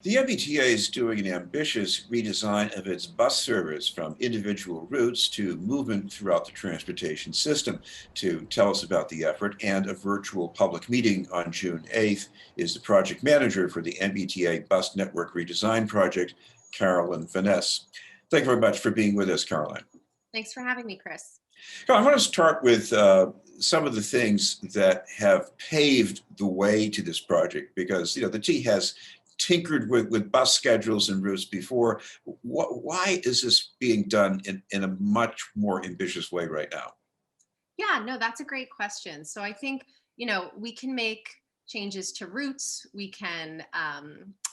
The MBTA is doing an ambitious redesign of its bus service from individual routes to movement throughout the transportation system. To tell us about the effort and a virtual public meeting on June 8th is the project manager for the MBTA Bus Network Redesign project, Carolyn Vanasse. Thank you very much for being with us, Caroline. Thanks for having me, Chris. I want to start with some of the things that have paved the way to this project because the T has tinkered with bus schedules and routes before. Why is this being done in a much more ambitious way right now? Yeah, no, that's a great question. So I think, we can make changes to routes, we can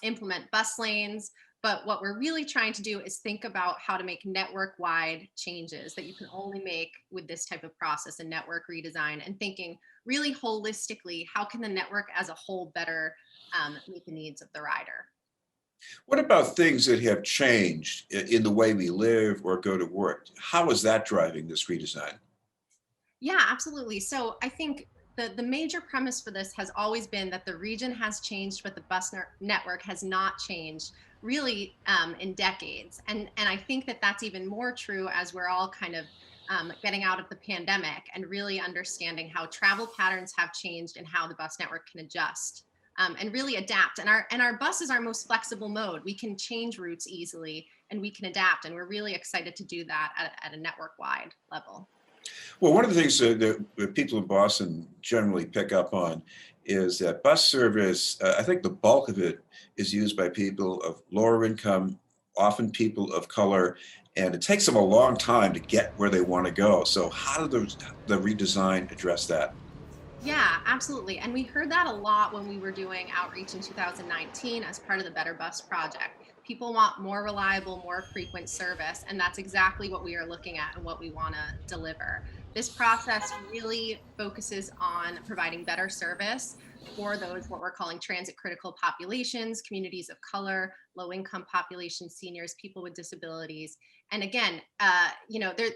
implement bus lanes, but what we're really trying to do is think about how to make network wide changes that you can only make with this type of process and network redesign, and thinking really holistically, how can the network as a whole better meet the needs of the rider? What about things that have changed in the way we live or go to work? How is that driving this redesign? Yeah, absolutely. So I think the major premise for this has always been that the region has changed, but the network has not changed really in decades. And I think that that's even more true as we're all kind of getting out of the pandemic and really understanding how travel patterns have changed and how the bus network can adjust. And really adapt. And our bus is our most flexible mode. We can change routes easily and we can adapt. And we're really excited to do that at a network wide level. Well, one of the things that people in Boston generally pick up on is that bus service, I think the bulk of it is used by people of lower income, often people of color, and it takes them a long time to get where they want to go. So how does the redesign address that? Yeah, absolutely. And we heard that a lot when we were doing outreach in 2019 as part of the Better Bus Project. People want more reliable, more frequent service. And that's exactly what we are looking at and what we want to deliver. This process really focuses on providing better service for those, what we're calling transit critical populations, communities of color, low income populations, seniors, people with disabilities. And again,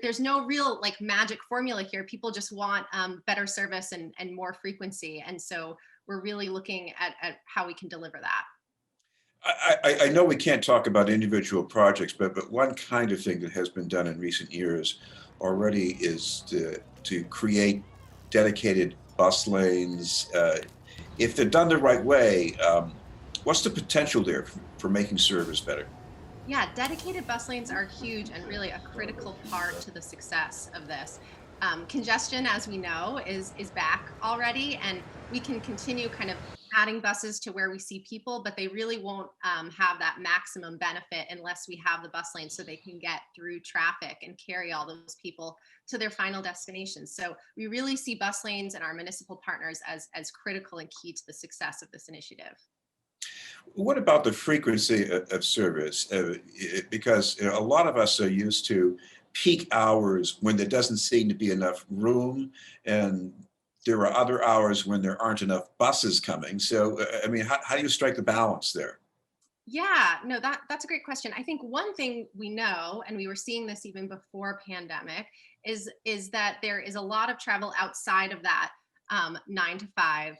there's no real like magic formula here. People just want better service and more frequency. And so we're really looking at how we can deliver that. I know we can't talk about individual projects, but one kind of thing that has been done in recent years already is to create dedicated bus lanes. If they're done the right way, what's the potential there for making service better? Yeah, dedicated bus lanes are huge and really a critical part to the success of this. Congestion, as we know, is back already, and we can continue kind of adding buses to where we see people, but they really won't have that maximum benefit unless we have the bus lanes so they can get through traffic and carry all those people to their final destinations. So we really see bus lanes and our municipal partners as critical and key to the success of this initiative. What about the frequency of service? Because a lot of us are used to peak hours when there doesn't seem to be enough room, and there are other hours when there aren't enough buses coming. So, I mean, how do you strike the balance there? Yeah, no, that's a great question. I think one thing we know, and we were seeing this even before pandemic, is that there is a lot of travel outside of that 9 to 5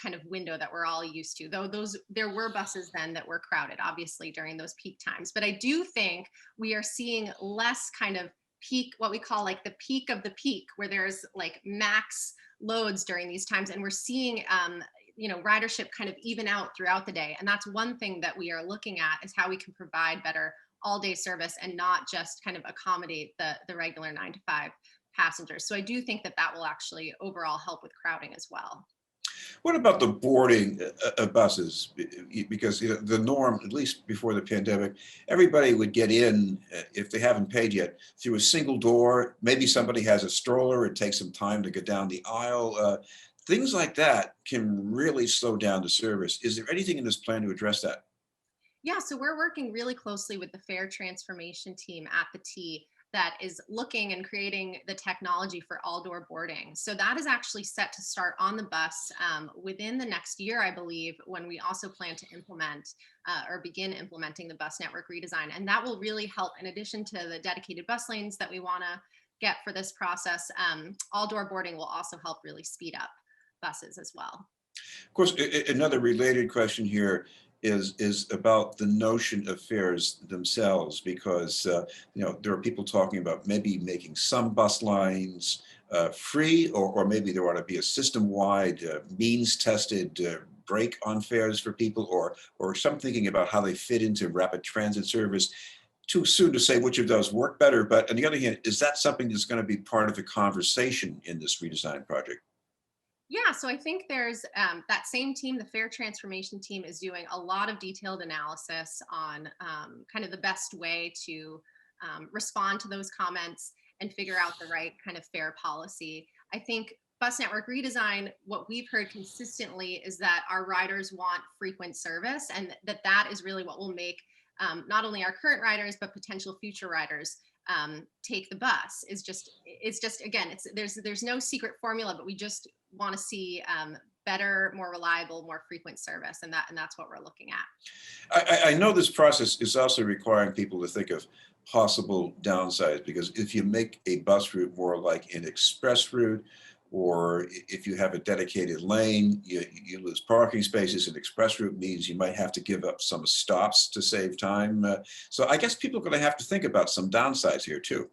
kind of window that we're all used to. Though those there were buses then that were crowded, obviously during those peak times. But I do think we are seeing less kind of peak, what we call like the peak of the peak, where there's like max loads during these times, and we're seeing ridership kind of even out throughout the day. And that's one thing that we are looking at, is how we can provide better all day service and not just kind of accommodate the regular 9 to 5 passengers. So I do think that that will actually overall help with crowding as well. What about the boarding of buses? Because the norm, at least before the pandemic, everybody would get in if they haven't paid yet through a single door. Maybe somebody has a stroller; it takes some time to get down the aisle. Things like that can really slow down the service. Is there anything in this plan to address that? Yeah, so we're working really closely with the Fair Transformation team at the T that is looking and creating the technology for all door boarding. So that is actually set to start on the bus within the next year, I believe, when we also plan to implement or begin implementing the bus network redesign. And that will really help, in addition to the dedicated bus lanes that we want to get for this process, all door boarding will also help really speed up buses as well. Of course, another related question here. is about the notion of fares themselves, because there are people talking about maybe making some bus lines free, or maybe there ought to be a system-wide means-tested break on fares for people, or some thinking about how they fit into rapid transit service. Too soon to say which of those work better, but on the other hand, is that something that's going to be part of the conversation in this redesign project? Yeah, so I think there's that same team, the Fair Transformation team, is doing a lot of detailed analysis on kind of the best way to respond to those comments and figure out the right kind of fair policy. I think bus network redesign, what we've heard consistently is that our riders want frequent service, and that is really what will make not only our current riders but potential future riders take the bus. It's just again, there's no secret formula, but we just want to see better, more reliable, more frequent service, and that's what we're looking at. I know this process is also requiring people to think of possible downsides, because if you make a bus route more like an express route, or if you have a dedicated lane, you lose parking spaces. An express route means you might have to give up some stops to save time. So I guess people are going to have to think about some downsides here too.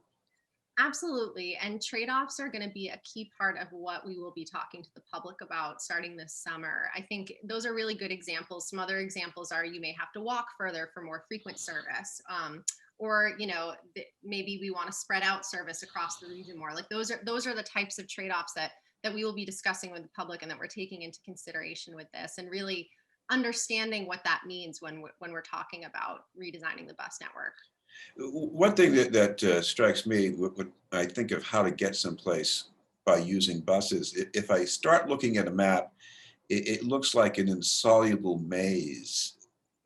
Absolutely. And trade-offs are going to be a key part of what we will be talking to the public about starting this summer. I think those are really good examples. Some other examples are you may have to walk further for more frequent service. Or maybe we want to spread out service across the region more. Like those are the types of trade-offs that we will be discussing with the public and that we're taking into consideration with this, and really understanding what that means when we're talking about redesigning the bus network. One thing that strikes me when I think of how to get someplace by using buses, if I start looking at a map, it looks like an insoluble maze.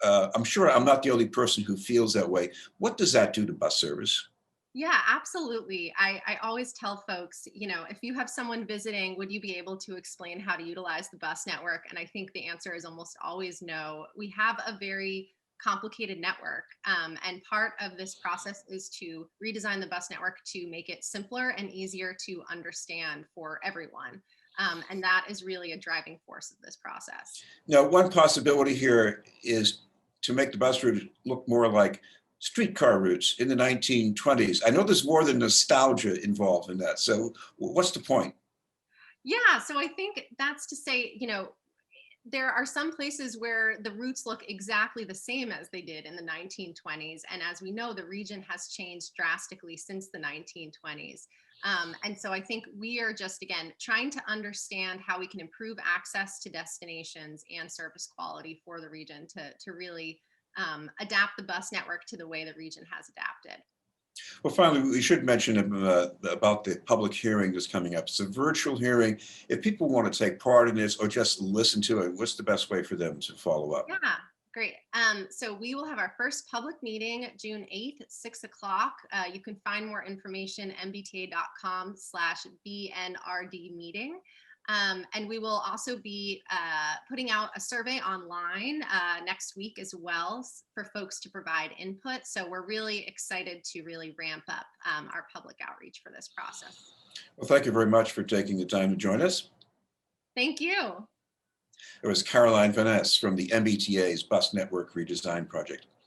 I'm sure I'm not the only person who feels that way. What does that do to bus service? Yeah, absolutely. I always tell folks, if you have someone visiting, would you be able to explain how to utilize the bus network? And I think the answer is almost always no. We have a very complicated network. And part of this process is to redesign the bus network to make it simpler and easier to understand for everyone. And that is really a driving force of this process. Now, one possibility here is to make the bus route look more like streetcar routes in the 1920s. I know there's more than nostalgia involved in that. So, what's the point? Yeah, so I think that's to say, there are some places where the routes look exactly the same as they did in the 1920s. And as we know, the region has changed drastically since the 1920s. And so I think we are just, again, trying to understand how we can improve access to destinations and service quality for the region to really adapt the bus network to the way the region has adapted. Well, finally, we should mention about the public hearing that's coming up. It's a virtual hearing. If people want to take part in this or just listen to it, what's the best way for them to follow up? Yeah, great. So we will have our first public meeting June 8th at 6 o'clock. You can find more information mbta.com/BNRD meeting. And we will also be putting out a survey online next week as well for folks to provide input. So we're really excited to really ramp up our public outreach for this process. Well, thank you very much for taking the time to join us. Thank you. It was Caroline Vanasse from the MBTA's Bus Network Redesign Project.